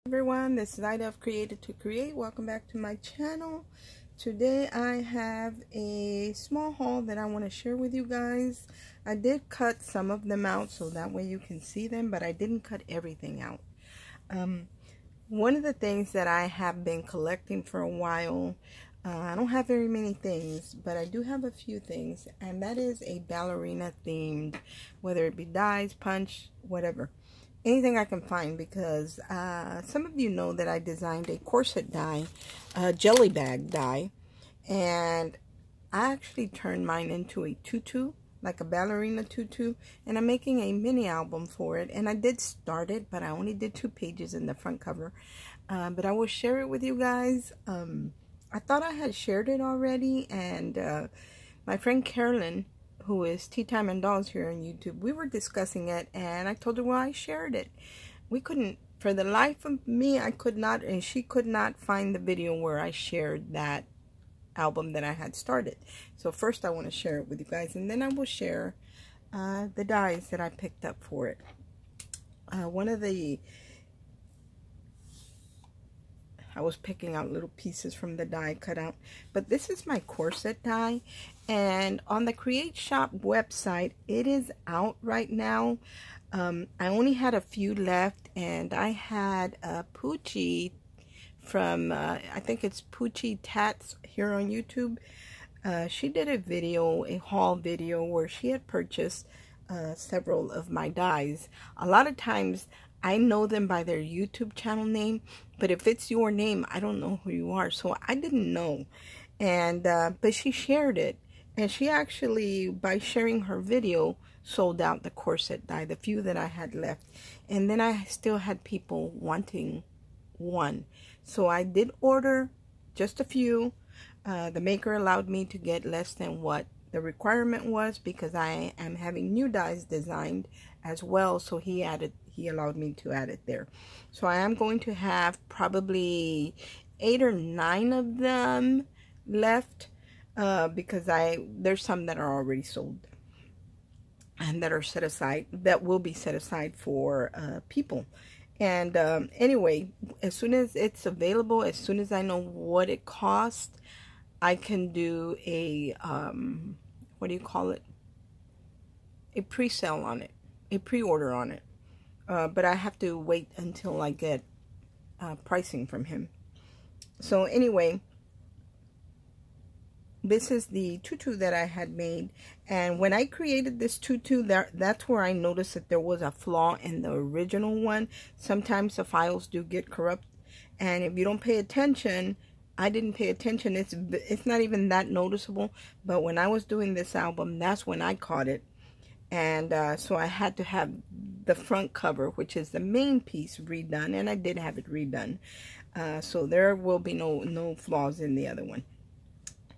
Everyone, this is Ida of Created to Create. Welcome back to my channel. Today I have a small haul that I want to share with you guys. I did cut some of them out so that way you can see them, but I didn't cut everything out. One of the things that I have been collecting for a while, I don't have very many things, but I do have a few things, and that is a ballerina themed, whether it be dies, punch, whatever. Anything I can find, because some of you know that I designed a corset die, a jelly bag die, and I actually turned mine into a tutu, like a ballerina tutu, and I'm making a mini album for it. And I did start it, but I only did 2 pages in the front cover, but I will share it with you guys. I thought I had shared it already, and my friend Carolyn, who is Tea Time and Dolls here on YouTube, we were discussing it, and I told her, well, I shared it. We couldn't, for the life of me, I could not, and she could not find the video where I shared that album that I had started. So first I want to share it with you guys, and then I will share the dies that I picked up for it. I was picking out little pieces from the die cut out, but this is my corset die, and on the Create Shop website, it is out right now. I only had a few left, and I had a Poochie from, I think it's Poochie Tats here on YouTube. She did a video, a haul video, where she had purchased several of my dies. A lot of times, I know them by their YouTube channel name, but if it's your name, I don't know who you are. So I didn't know. And but she shared it, and she actually, by sharing her video, sold out the corset die, the few that I had left. And then I still had people wanting one. So I did order just a few. The maker allowed me to get less than what the requirement was, because I am having new dies designed as well. So he allowed me to add it there. So I am going to have probably 8 or 9 of them left, because there's some that are already sold and that are set aside, that will be set aside for people. And anyway, as soon as it's available, as soon as I know what it costs, I can do a what do you call it, a pre-sale on it, a pre-order on it. But I have to wait until I get pricing from him. So anyway, this is the tutu that I had made. And when I created this tutu, that's where I noticed that there was a flaw in the original one. Sometimes the files do get corrupt. And if you don't pay attention, I didn't pay attention. It's not even that noticeable. But when I was doing this album, that's when I caught it. And so I had to have the front cover, which is the main piece, redone, and I did have it redone. So there will be no flaws in the other one.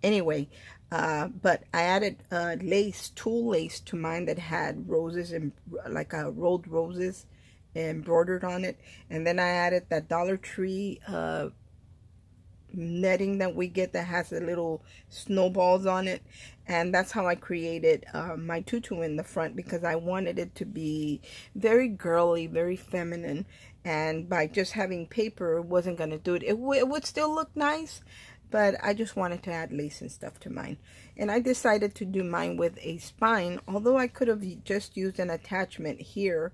Anyway, but I added lace, tulle lace to mine that had roses, and like rolled roses embroidered on it. And then I added that Dollar Tree netting that we get that has the little snowballs on it. And that's how I created my tutu in the front, because I wanted it to be very girly, very feminine. And by just having paper, it wasn't going to do it. It would still look nice, but I just wanted to add lace and stuff to mine. And I decided to do mine with a spine, although I could have just used an attachment here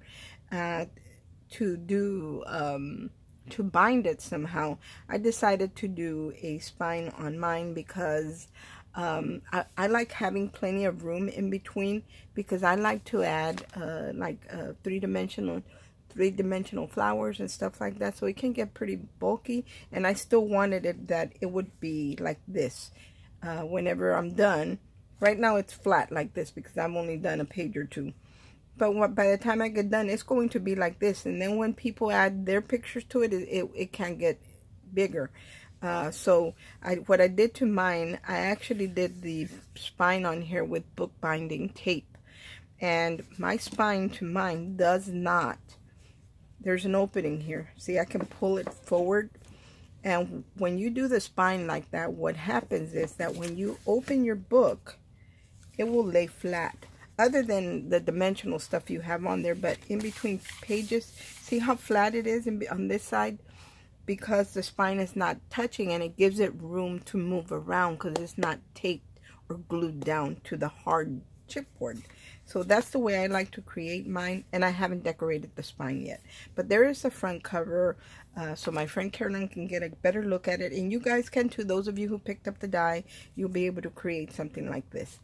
to do to bind it somehow. I decided to do a spine on mine because I like having plenty of room in between, because I like to add like three-dimensional flowers and stuff like that, so it can get pretty bulky. And I still wanted it that it would be like this whenever I'm done. Right now it's flat like this because I've only done a page or 2. But by the time I get done, it's going to be like this. And then when people add their pictures to it, it can get bigger. So what I did to mine, I actually did the spine on here with bookbinding tape. And my spine to mine does not. There's an opening here. See, I can pull it forward. And when you do the spine like that, what happens is that when you open your book, it will lay flat. other than the dimensional stuff you have on there, but in between pages, see how flat it is on this side? Because the spine is not touching, and it gives it room to move around because it's not taped or glued down to the hard chipboard. So that's the way I like to create mine, and I haven't decorated the spine yet. But there is a front cover, so my friend Carolyn can get a better look at it, and you guys can too. Those of you who picked up the die, you'll be able to create something like this.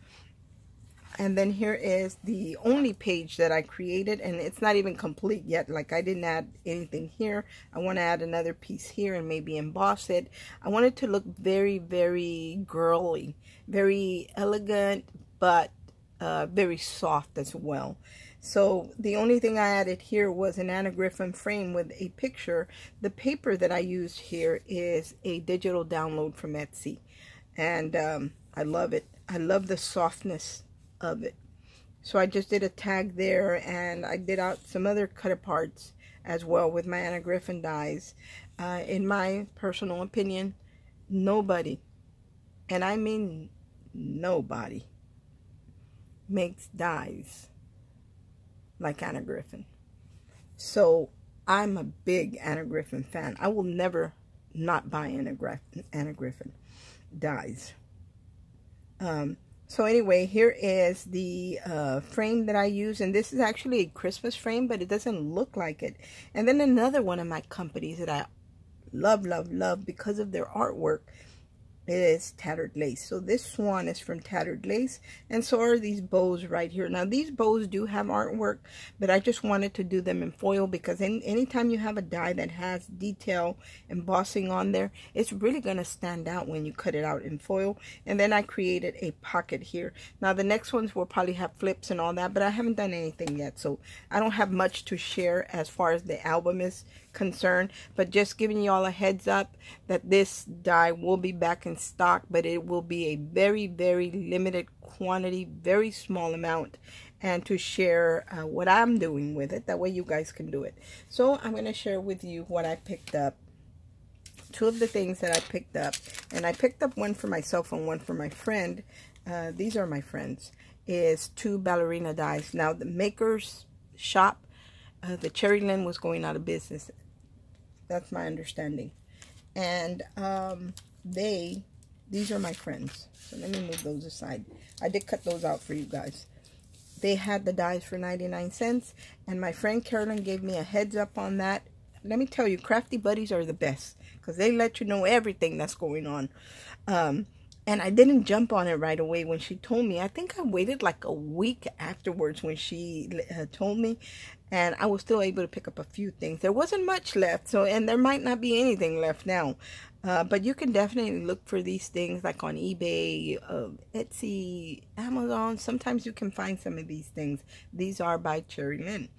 And then here is the only page that I created, and it's not even complete yet. Like, I didn't add anything here. I want to add another piece here and maybe emboss it. I want it to look very, very girly, very elegant, but very soft as well. So the only thing I added here was an Anna Griffin frame with a picture. The paper that I used here is a digital download from Etsy, and I love it. I love the softness of it. So I just did a tag there, and I did out some other cut aparts as well with my Anna Griffin dies. In my personal opinion, nobody, and I mean nobody, makes dies like Anna Griffin. So I'm a big Anna Griffin fan. I will never not buy Anna Griffin dies. So anyway, here is the frame that I use, and this is actually a Christmas frame, but it doesn't look like it. And then another one of my companies that I love, love, love because of their artwork is Tattered Lace. So this swan is from Tattered Lace, and so are these bows right here. Now these bows do have artwork, but I just wanted to do them in foil because anytime you have a die that has detail embossing on there, it's really going to stand out when you cut it out in foil. And then I created a pocket here. Now the next ones will probably have flips and all that, but I haven't done anything yet, so I don't have much to share as far as the album is concerned, but just giving y'all a heads up that this die will be back in stock, but it will be a very, very limited quantity, very small amount, and to share what I'm doing with it. That way you guys can do it. So I'm going to share with you what I picked up. Two of the things that I picked up, and I picked up one for myself and one for my friend. These are my friends. Is two ballerina dies. Now the maker's shop, the Cheery Lynn, was going out of business. That's my understanding. And these are my friends. So let me move those aside. I did cut those out for you guys. They had the dies for 99 cents. And my friend Carolyn gave me a heads up on that. Let me tell you, crafty buddies are the best, because they let you know everything that's going on. And I didn't jump on it right away when she told me. I think I waited like a week afterwards when she told me. And I was still able to pick up a few things. There wasn't much left, so, and there might not be anything left now. But you can definitely look for these things like on eBay, Etsy, Amazon. Sometimes you can find some of these things. These are by Cheery Lynn.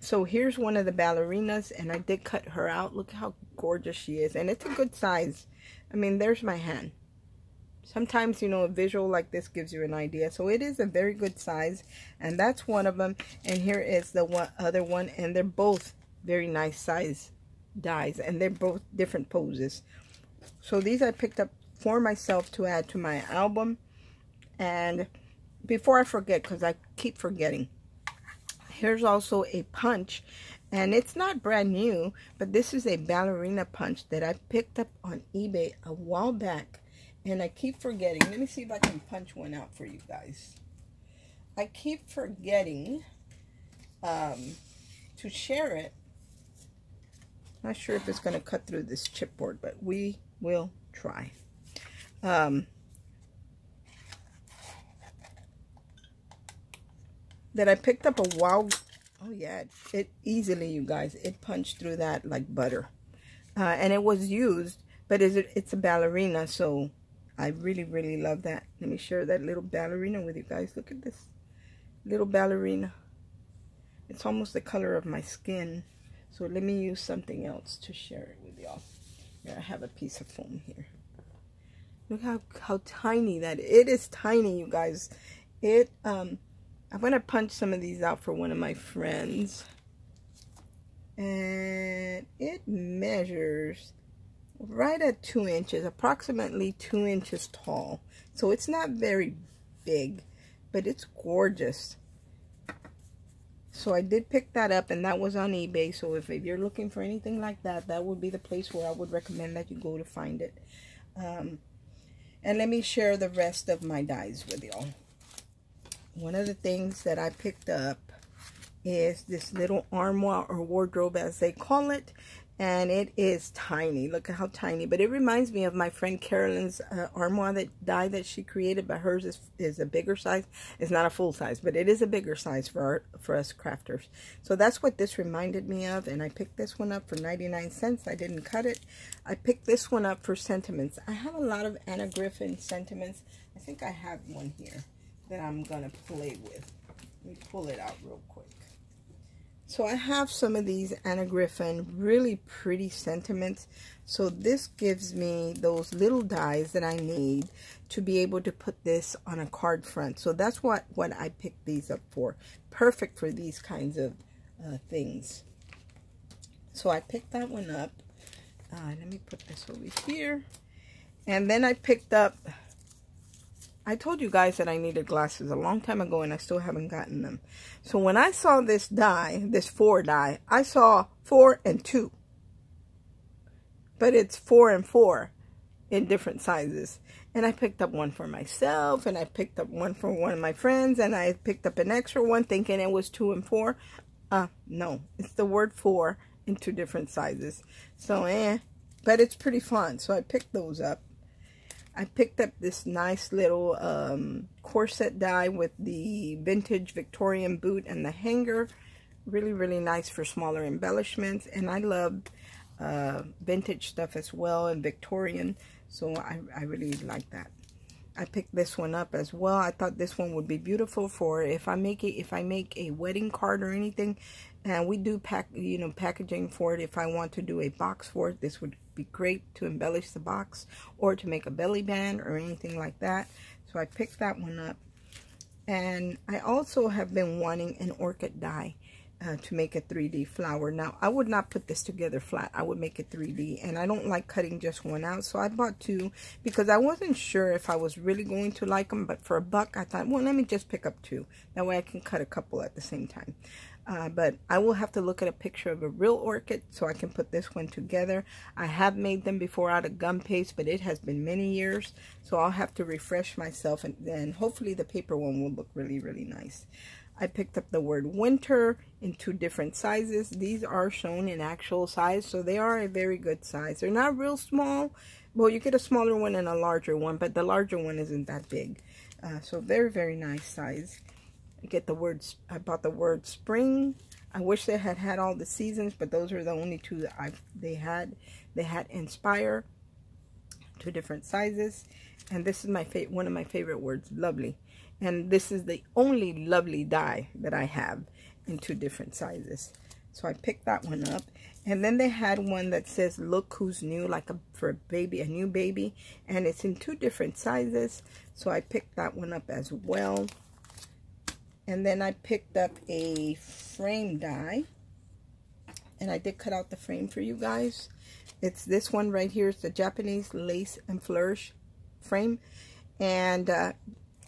So here's one of the ballerinas, and I did cut her out. Look how gorgeous she is. And it's a good size. I mean, there's my hand. Sometimes, you know, a visual like this gives you an idea. So it is a very good size. And that's one of them. And here is the other one. And they're both very nice size dies. And they're both different poses. So these I picked up for myself to add to my album. And before I forget, because I keep forgetting, here's also a punch. And it's not brand new, but this is a ballerina punch that I picked up on eBay a while back. And I keep forgetting. Let me see if I can punch one out for you guys. I keep forgetting to share it. Not sure if it's going to cut through this chipboard, but we will try. That I picked up a while. Oh yeah, it easily, you guys. It punched through that like butter. And it was used, but it's a ballerina, so I really, really love that. Let me share that little ballerina with you guys. Look at this little ballerina. It's almost the color of my skin. So let me use something else to share it with y'all. Here, I have a piece of foam here. Look how tiny that is. It is tiny, you guys. I'm going to punch some of these out for one of my friends. And it measures right at 2 inches, approximately 2 inches tall. So it's not very big, but it's gorgeous. So I did pick that up, and that was on eBay. So if you're looking for anything like that, that would be the place where I would recommend that you go to find it. And let me share the rest of my dies with y'all. One of the things that I picked up is this little armoire or wardrobe, as they call it. And it is tiny. Look at how tiny. But it reminds me of my friend Carolyn's armoire die that she created. But hers is a bigger size. It's not a full size, but it is a bigger size for us crafters. So that's what this reminded me of. And I picked this one up for 99 cents. I didn't cut it. I picked this one up for sentiments. I have a lot of Anna Griffin sentiments. I think I have one here that I'm going to play with. Let me pull it out real quick. So I have some of these Anna Griffin really pretty sentiments. So this gives me those little dies that I need to be able to put this on a card front. So that's what I picked these up for. Perfect for these kinds of things. So I picked that one up. Let me put this over here. And then I picked up, I told you guys that I needed glasses a long time ago, and I still haven't gotten them. So when I saw this die, this 4 die, I saw 4 and 2. But it's 4 and 4 in different sizes. And I picked up one for myself, and I picked up one for one of my friends, and I picked up an extra one thinking it was 2 and 4. No, it's the word 4 in 2 different sizes. So, but it's pretty fun. So I picked those up. I picked up this nice little corset die with the vintage Victorian boot and the hanger. Really, really nice for smaller embellishments. And I love vintage stuff as well, and Victorian. So I really like that. I picked this one up as well. I thought this one would be beautiful for if I make a wedding card or anything, and we do packaging for it. If I want to do a box for it, this would be great to embellish the box or to make a belly band or anything like that. So I picked that one up. And I also have been wanting an orchid die to make a 3D flower. Now, I would not put this together flat. I would make it 3D, and I don't like cutting just one out. So I bought 2 because I wasn't sure if I was really going to like them, but for $1, I thought, well, let me just pick up 2. That way I can cut a couple at the same time. But I will have to look at a picture of a real orchid so I can put this one together. I have made them before out of gum paste, but it has been many years. So I'll have to refresh myself, and then hopefully the paper one will look really, really nice. I picked up the word winter in 2 different sizes. These are shown in actual size, so they are a very good size. They're not real small. Well, you get a smaller one and a larger one, but the larger one isn't that big. So very, very nice size. I bought the word spring. I wish they had all the seasons, but those are the only 2 that they had. They had inspire, 2 different sizes. And this is one of my favorite words, lovely. And this is the only lovely die that I have in 2 different sizes. So I picked that one up. And then they had one that says, look who's new, like for a baby, a new baby. And it's in 2 different sizes. So I picked that one up as well. And then I picked up a frame die. And I did cut out the frame for you guys. It's this one right here. It's the Japanese lace and flourish frame. And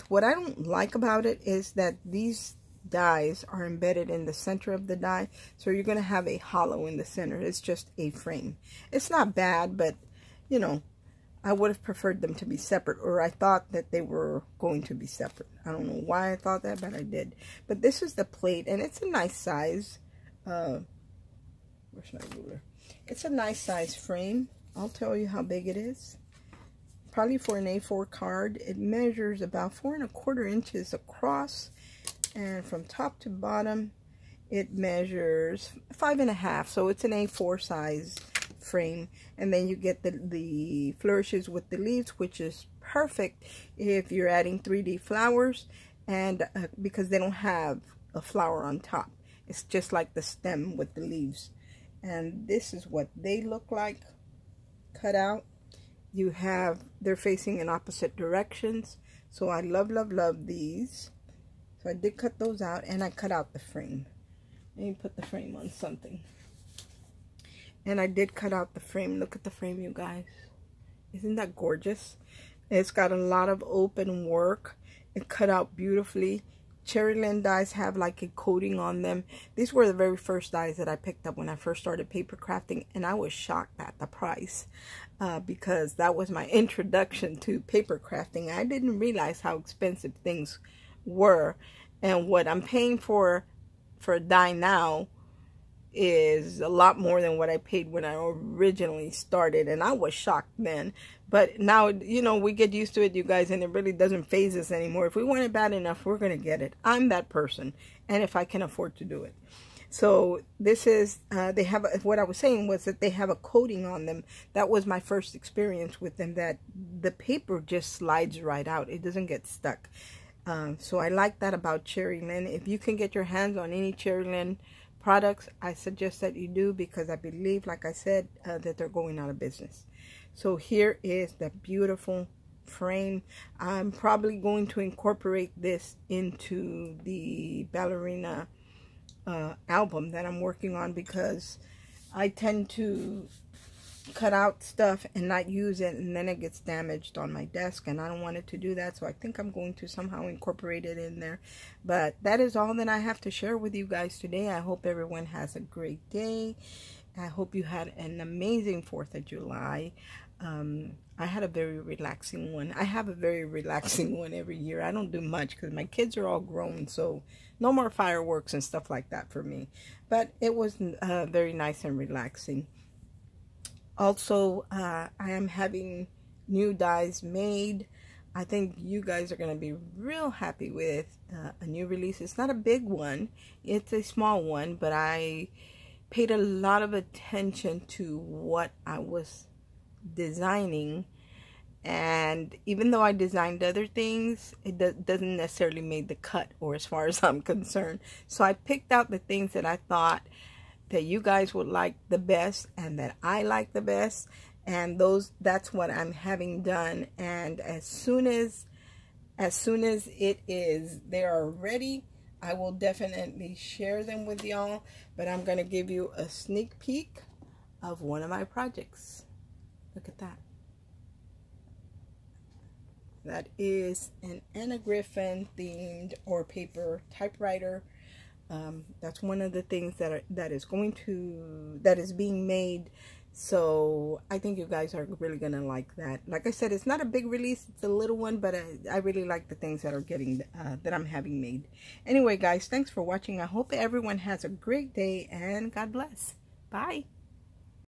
what I don't like about it is that these dies are embedded in the center of the die. So you're going to have a hollow in the center. It's just a frame. It's not bad, but, you know, I would have preferred them to be separate. Or I thought that they were going to be separate. I don't know why I thought that, but I did. But this is the plate, and it's a nice size. Where's my ruler? It's a nice size frame. I'll tell you how big it is. Probably for an A4 card. It measures about 4 1/4 inches across, and from top to bottom it measures 5 1/2. So it's an A4 size frame. And then you get the flourishes with the leaves, which is perfect if you're adding 3D flowers, and because they don't have a flower on top. It's just like the stem with the leaves. And this is what they look like cut out. They're facing in opposite directions. So I love, love, love these. So I did cut those out, and I cut out the frame. Let me put the frame on something. And I did cut out the frame. Look at the frame, you guys. Isn't that gorgeous? It's got a lot of open work. It cut out beautifully. Cheery Lynn dies have like a coating on them. These were the very first dies that I picked up when I first started paper crafting, and I was shocked at the price because that was my introduction to paper crafting. I didn't realize how expensive things were, and what I'm paying for a die now is a lot more than what I paid when I originally started, and I was shocked then. But now, you know, we get used to it, you guys, and it really doesn't faze us anymore. If we want it bad enough, we're going to get it. I'm that person, and if I can afford to do it. So this is, they have, what I was saying was that they have a coating on them. That was my first experience with them, that the paper just slides right out. It doesn't get stuck. So I like that about Cheery Lynn. If you can get your hands on any Cheery Lynn products, I suggest that you do, because I believe, like I said, that they're going out of business. So here is the beautiful frame. I'm probably going to incorporate this into the ballerina album that I'm working on, because I tend to cut out stuff and not use it, and then it gets damaged on my desk, and I don't want it to do that. So I think I'm going to somehow incorporate it in there. But that is all that I have to share with you guys today. I hope everyone has a great day. I hope you had an amazing 4th of July. I had a very relaxing one. I have a very relaxing one every year. I don't do much because my kids are all grown, so no more fireworks and stuff like that for me. But it was very nice and relaxing. Also, I am having new dies made. I think you guys are going to be real happy with a new release. It's not a big one. It's a small one, but I paid a lot of attention to what I was designing, and even though I designed other things, it doesn't necessarily make the cut, or as far as I'm concerned. So I picked out the things that I thought that you guys would like the best and that I like the best, and that's what I'm having done. And as soon as they are ready, I will definitely share them with y'all. But I'm going to give you a sneak peek of one of my projects. Look at that. That is an Anna Griffin themed or paper typewriter. That's one of the things that is being made. So I think you guys are really gonna like that. Like I said, it's not a big release, it's a little one, but I really like the things that are getting that I'm having made. Anyway, guys, thanks for watching. I hope everyone has a great day, and God bless. Bye.